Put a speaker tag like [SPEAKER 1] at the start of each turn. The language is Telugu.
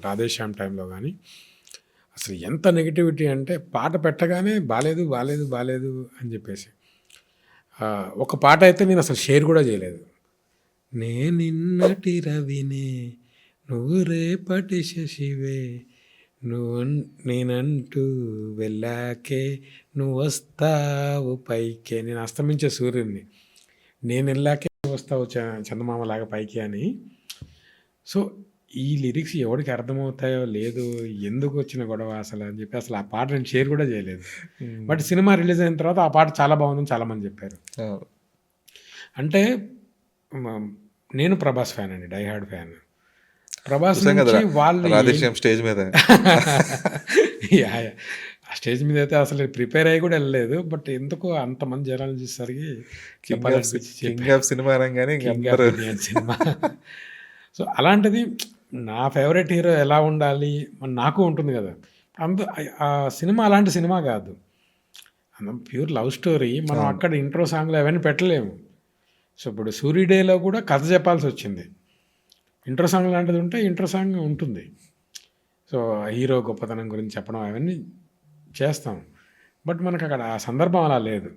[SPEAKER 1] రాధేశ్యామ్ టైంలో కానీ అసలు ఎంత నెగిటివిటీ అంటే పాట పెట్టగానే బాలేదు బాలేదు బాలేదు అని చెప్పేసి ఒక పాట అయితే నేను అసలు షేర్ కూడా చేయలేదు. నిన్నటి రవినే నువ్వు రేపటి శశివే నువ్వు నేనంటూ వెళ్ళాకే నువ్వు వస్తావు పైకే, నేను అస్తమించే సూర్యుడిని, నేను వెళ్ళాకే నువ్వు వస్తావు చందమామలాగా పైకి అని. సో ఈ లిరిక్స్ ఎవరికి అర్థమవుతాయో లేదు, ఎందుకు వచ్చిన గొడవ అసలు అని చెప్పి అసలు ఆ పాట నేను షేర్ కూడా చేయలేదు. బట్ సినిమా రిలీజ్ అయిన తర్వాత ఆ పాట చాలా బాగుందని చాలామంది చెప్పారు. అంటే నేను ప్రభాస్ ఫ్యాన్ అండి, డైహార్డ్ ఫ్యాన్. ప్రభాస్ నుంచి వాళ్ళు
[SPEAKER 2] స్టేజ్ మీద
[SPEAKER 1] ఆ స్టేజ్ మీద అయితే అసలు ప్రిపేర్ అయ్యి కూడా వెళ్ళలేదు. బట్ ఎందుకో అంతమంది జనాలు చూసేసరికి
[SPEAKER 2] సినిమా
[SPEAKER 1] సినిమా. సో అలాంటిది నా ఫేవరెట్ హీరో ఎలా ఉండాలి నాకు ఉంటుంది కదా. ఆ సినిమా అలాంటి సినిమా కాదు, ప్యూర్ లవ్ స్టోరీ. మనం అక్కడ ఇంట్రో సాంగ్లు అవన్నీ పెట్టలేము. సో ఇప్పుడు సూర్యుడేలో కూడా కథ చెప్పాల్సి వచ్చింది. ఇంట్రో సాంగ్ లాంటిది ఉంటే ఇంట్రో సాంగ్ ఉంటుంది. సో హీరో గొప్పతనం గురించి చెప్పడం అవన్నీ చేస్తాం. బట్ మనకు అక్కడ ఆ సందర్భం అలా లేదు.